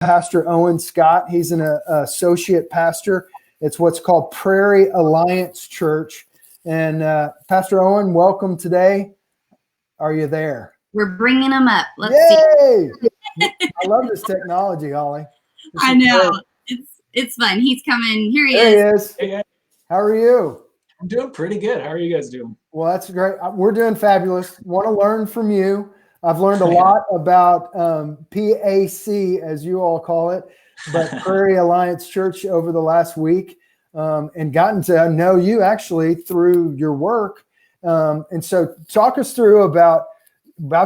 Pastor Owen Scott. He's an associate pastor. It's what's called Prairie Alliance Church. And Pastor Owen, welcome today. Are you there? We're bringing him up. Let's see. I love this technology, Holly. I know. Great. It's fun. He's coming. Here he is. Hey. How are you? I'm doing pretty good. How are you guys doing? Well, that's great. We're doing fabulous. Want to learn from you. I've learned a lot about PAC, as you all call it, but Prairie Alliance Church over the last week, and gotten to know you actually through your work. And so talk us through about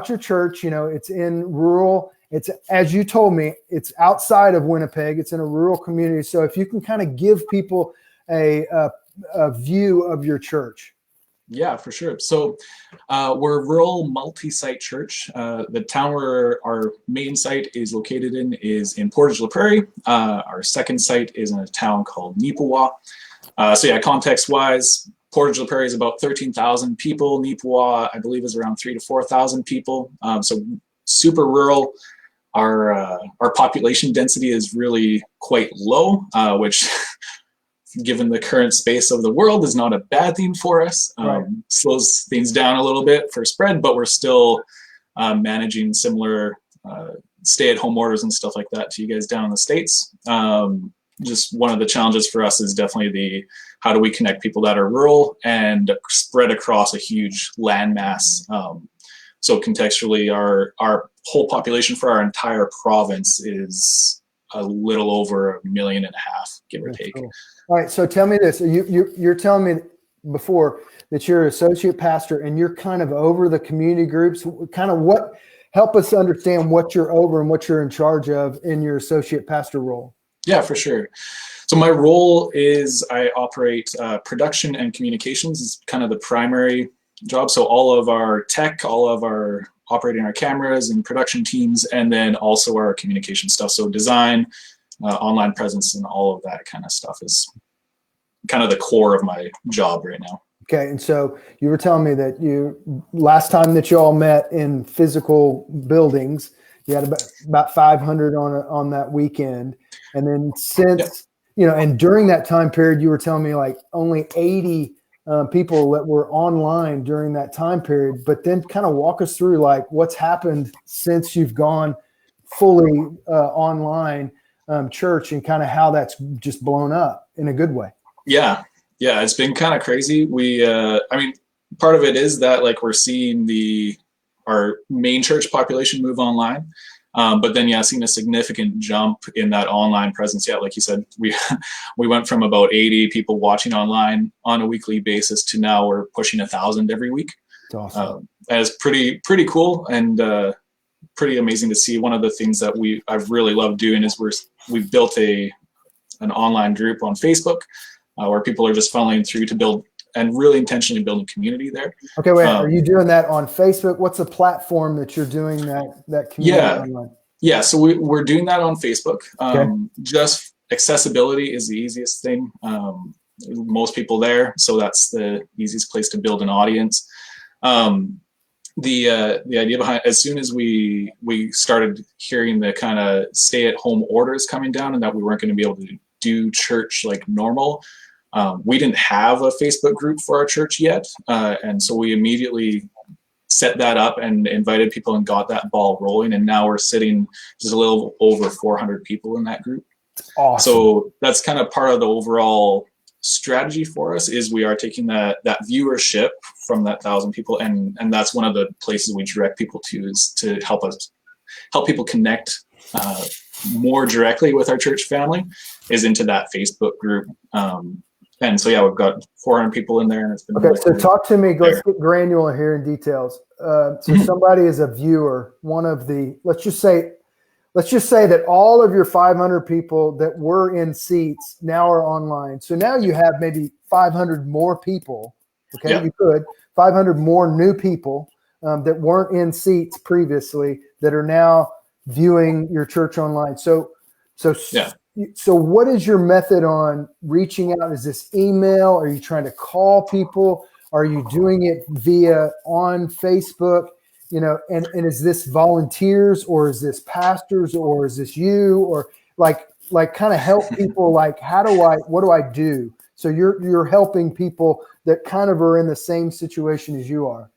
your church. You know, it's in rural. It's, as you told me, it's outside of Winnipeg. It's in a rural community. So if you can kind of give people a view of your church. Yeah, for sure. So we're a rural multi-site church. The town where our main site is located in is in Portage-la-Prairie. Our second site is in a town called Neepawa. So yeah, context-wise, Portage-la-Prairie is about 13,000 people. Neepawa, I believe, is around 3,000 to 4,000 people. So super rural. Our population density is really quite low, which given the current space of the world is not a bad thing for us. Right. Slows things down a little bit for spread, but we're still managing similar stay-at-home orders and stuff like that to you guys down in the States. Just one of the challenges for us is definitely how do we connect people that are rural and spread across a huge landmass. So contextually, our whole population for our entire province is a little over 1.5 million, give or take. Cool. All right, so tell me this. You're telling me before that you're an associate pastor and you're kind of over the community groups. Kind of help us understand what you're over and what you're in charge of in your associate pastor role. Yeah, for sure. So my role is I operate production and communications is kind of the primary job. So all of our tech, all of our operating our cameras and production teams, and then also our communication stuff. So design, online presence, and all of that kind of stuff is kind of the core of my job right now. Okay. And so you were telling me that last time that you all met in physical buildings, you had about 500 on that weekend. And then since, and during that time period, you were telling me like only 80 people that were online during that time period, but then kind of walk us through like what's happened since you've gone fully online church and kind of how that's just blown up in a good way. Yeah, it's been kind of crazy. We, part of it is that like we're seeing our main church population move online. But then, seeing a significant jump in that online presence. Yeah, like you said, we went from about 80 people watching online on a weekly basis to now we're pushing 1,000 every week. That's awesome. And it's pretty cool and pretty amazing to see. One of the things that I've really loved doing is we've built an online group on Facebook where people are just funneling through to build and really intentionally building community there. Okay, wait, are you doing that on Facebook? What's the platform that you're doing that community online? Yeah, so we're doing that on Facebook. Just accessibility is the easiest thing. Most people there, so that's the easiest place to build an audience. The idea behind, as soon as we started hearing the kind of stay-at-home orders coming down and that we weren't going to be able to do church like normal, we didn't have a Facebook group for our church yet. And so we immediately set that up and invited people and got that ball rolling. And now we're sitting just a little over 400 people in that group. Awesome. So that's kind of part of the overall strategy for us is we are taking that viewership from that 1,000 people. And that's one of the places we direct people to is to help people connect more directly with our church family is into that Facebook group. And so, we've got 400 people in there. And it's been okay, so talk to me. Let's get granular here in details. So somebody is a viewer, one of the, let's just say that all of your 500 people that were in seats now are online. So now you have maybe 500 more people. Okay, you could 500 more new people that weren't in seats previously that are now viewing your church online. So what is your method on reaching out? Is this email? Are you trying to call people? Are you doing it via on Facebook? and is this volunteers, or is this pastors, or is this you, or like kind of help people, like, what do I do? So you're helping people that kind of are in the same situation as you are.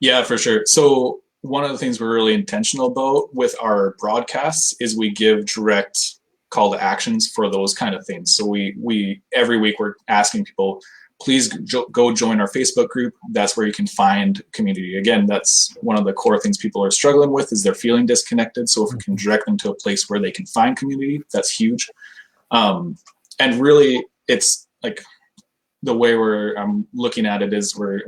Yeah, for sure. So one of the things we're really intentional about with our broadcasts is we give direct call to actions for those kind of things. So we every week we're asking people, please go join our Facebook group. That's where you can find community. Again, that's one of the core things people are struggling with, is they're feeling disconnected. So if we can direct them to a place where they can find community, that's huge. And really, it's like the way I'm looking at it is we're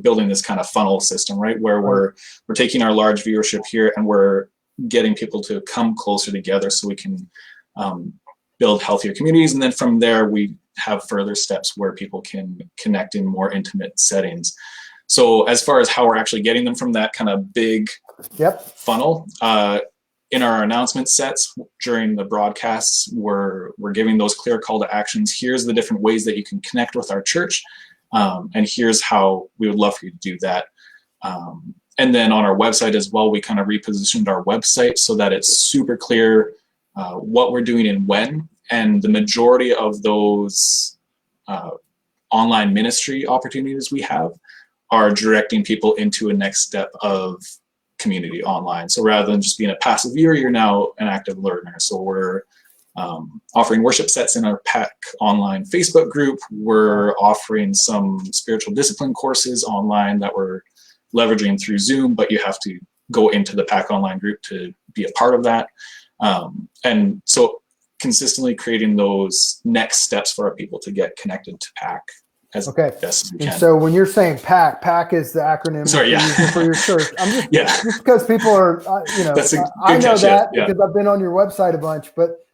building this kind of funnel system, right? Where we're taking our large viewership here and we're getting people to come closer together so we can build healthier communities. And then from there, we have further steps where people can connect in more intimate settings. So as far as how we're actually getting them from that kind of big funnel, in our announcement sets during the broadcasts, we're giving those clear call to actions. Here's the different ways that you can connect with our church. And here's how we would love for you to do that. And then on our website as well, we kind of repositioned our website so that it's super clear what we're doing and when. And the majority of those online ministry opportunities we have are directing people into a next step of community online. So rather than just being a passive viewer, you're now an active learner. So we're offering worship sets in our PAC online Facebook group. We're offering some spiritual discipline courses online that we're leveraging through Zoom, but you have to go into the PAC online group to be a part of that. And so consistently creating those next steps for our people to get connected to PAC as best as we can. And so when you're saying PAC is the acronym for your church. I'm just because people are, I know that because I've been on your website a bunch, but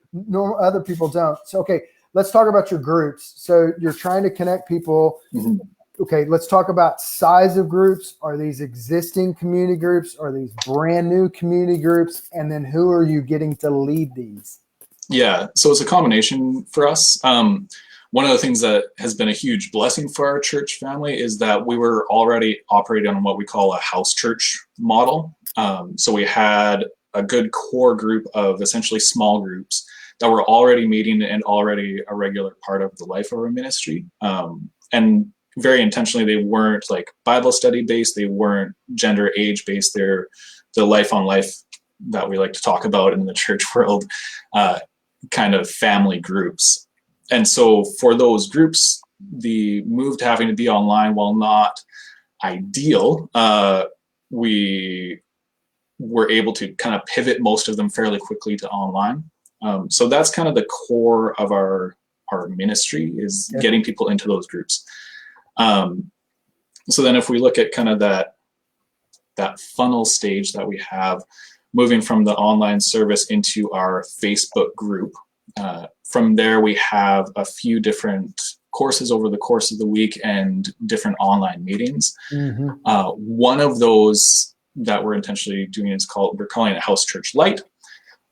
other people don't. So, let's talk about your groups. So you're trying to connect people. Mm-hmm. Okay, let's talk about size of groups. Are these existing community groups? Are these brand new community groups? And then who are you getting to lead these? Yeah, so it's a combination for us. One of the things that has been a huge blessing for our church family is that we were already operating on what we call a house church model. So we had a good core group of essentially small groups that were already meeting and already a regular part of the life of our ministry. And very intentionally, they weren't like Bible study based, they weren't gender age based, they're the life on life that we like to talk about in the church world, kind of family groups. And so for those groups, the move to having to be online, while not ideal, we were able to kind of pivot most of them fairly quickly to online. So that's kind of the core of our ministry, is getting people into those groups. So then if we look at kind of that funnel stage that we have, moving from the online service into our Facebook group, from there we have a few different courses over the course of the week and different online meetings. Mm-hmm. One of those that we're intentionally doing we're calling it House Church Light,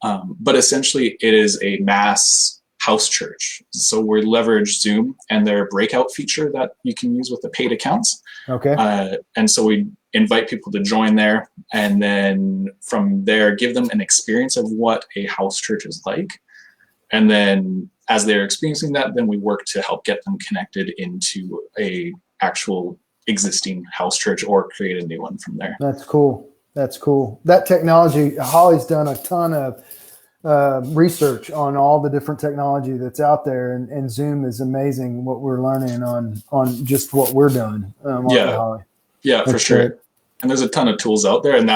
but essentially it is a mass house church. So we leverage Zoom and their breakout feature that you can use with the paid accounts. And so we invite people to join there, and then from there give them an experience of what a house church is like. And then as they're experiencing that, then we work to help get them connected into a actual existing house church or create a new one from there. That's cool. That technology, Holly's done a ton of research on all the different technology that's out there, and Zoom is amazing what we're learning on just what we're doing. Holly. Yeah, that's for sure. Great. And there's a ton of tools out there, and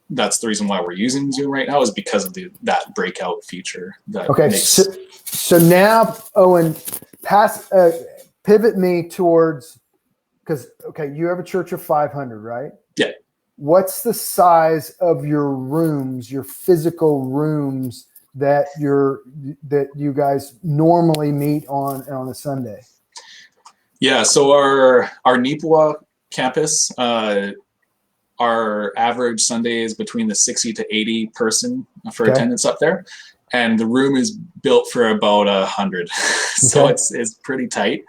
that's the reason why we're using Zoom right now, is because of that breakout feature. So now, Owen, pivot me towards, because you have a church of 500, right? Yeah. What's the size of your rooms, your physical rooms that you guys normally meet on a Sunday? Yeah, so our Nipawin campus, our average Sunday is between the 60 to 80 person for attendance up there, and the room is built for about 100. So it's pretty tight.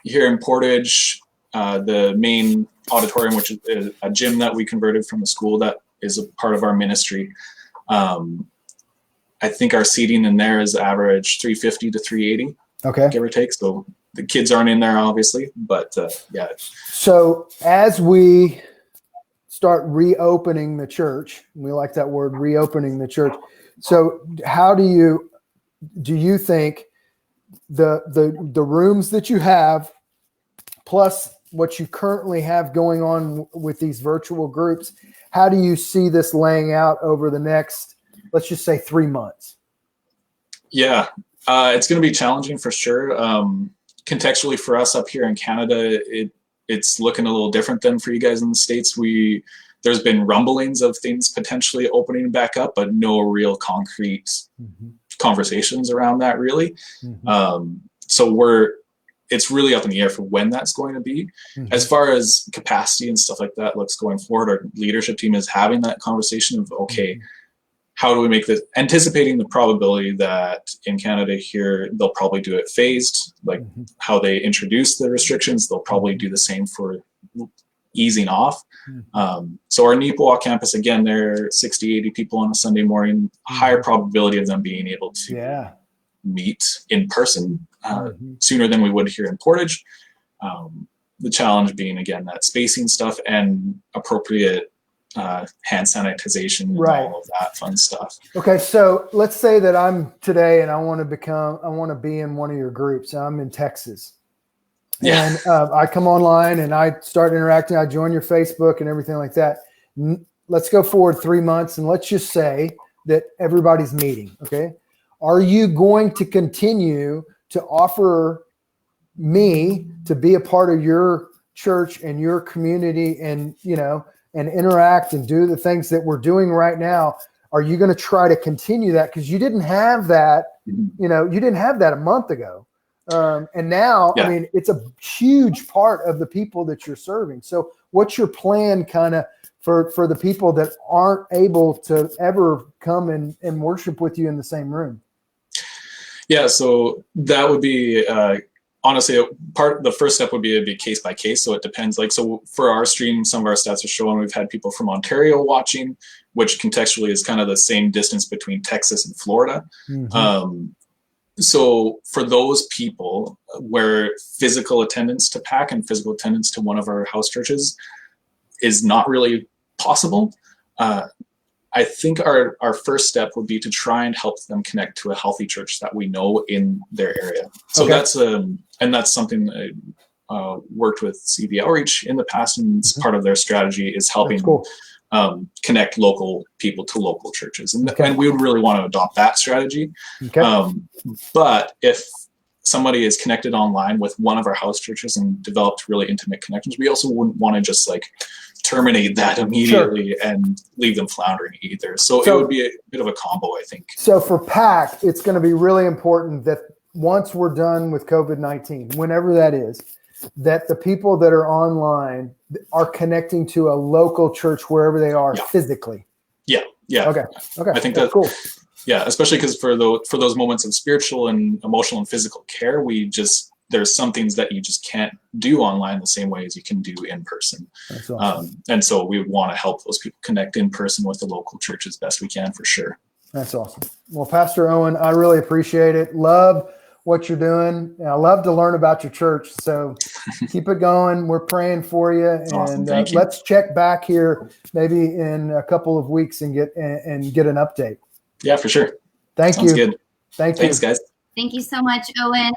Here in Portage, the main auditorium, which is a gym that we converted from the school that is a part of our ministry. I think our seating in there is average 350 to 380, Okay. give or take. So the kids aren't in there, obviously, but yeah. So as we start reopening the church, we like that word, reopening the church. So how do you think the rooms that you have, plus what you currently have going on with these virtual groups, how do you see this laying out over the next, let's just say 3 months? Yeah, it's going to be challenging for sure. Contextually for us up here in Canada, it's looking a little different than for you guys in the States. There's been rumblings of things potentially opening back up, but no real concrete conversations around that really. So it's really up in the air for when that's going to be. As far as capacity and stuff like that looks going forward, our leadership team is having that conversation of, okay, how do we make this, anticipating the probability that in Canada here, they'll probably do it phased, like how they introduce the restrictions, they'll probably do the same for easing off. So our Neepawa campus, again, there are 60, 80 people on a Sunday morning, higher probability of them being able to meet in person sooner than we would here in Portage. The challenge being, again, that spacing stuff and appropriate hand sanitization and all of that fun stuff. Okay, so let's say that I'm today and I want to be in one of your groups. I'm in Texas. Yeah. And I come online and I start interacting. I join your Facebook and everything like that. Let's go forward 3 months and let's just say that everybody's meeting. Okay. Are you going to continue to offer me to be a part of your church and your community and, and interact and do the things that we're doing right now? Are you going to try to continue that? Because you didn't have that, you didn't have that a month ago. And now, I mean, it's a huge part of the people that you're serving. So what's your plan kind of for the people that aren't able to ever come and worship with you in the same room? Yeah, so that would be honestly the first step would be case by case. So it depends. Like, so for our stream, some of our stats are showing we've had people from Ontario watching, which contextually is kind of the same distance between Texas and Florida. So for those people where physical attendance to PAC and physical attendance to one of our house churches is not really possible, I think our first step would be to try and help them connect to a healthy church that we know in their area. So that's something I worked with CV Outreach in the past, and it's part of their strategy is helping connect local people to local churches. And we would really want to adopt that strategy. But if somebody is connected online with one of our house churches and developed really intimate connections, we also wouldn't want to just like terminate that immediately and leave them floundering either. So it would be a bit of a combo, I think. So for PAC, it's going to be really important that once we're done with COVID-19, whenever that is, that the people that are online are connecting to a local church wherever they are physically. Yeah. Okay. I think that's cool. Yeah, especially because for those moments of spiritual and emotional and physical care, there's some things that you just can't do online the same way as you can do in person. That's awesome. And so we would want to help those people connect in person with the local church as best we can, for sure. That's awesome. Well, Pastor Owen, I really appreciate it. Love what you're doing. I love to learn about your church. So keep it going. We're praying for you. Awesome. And Thank you. Let's check back here maybe in a couple of weeks and get an update. Yeah, for sure. Thank you. Sounds good. Thanks, guys. Thank you so much, Owen.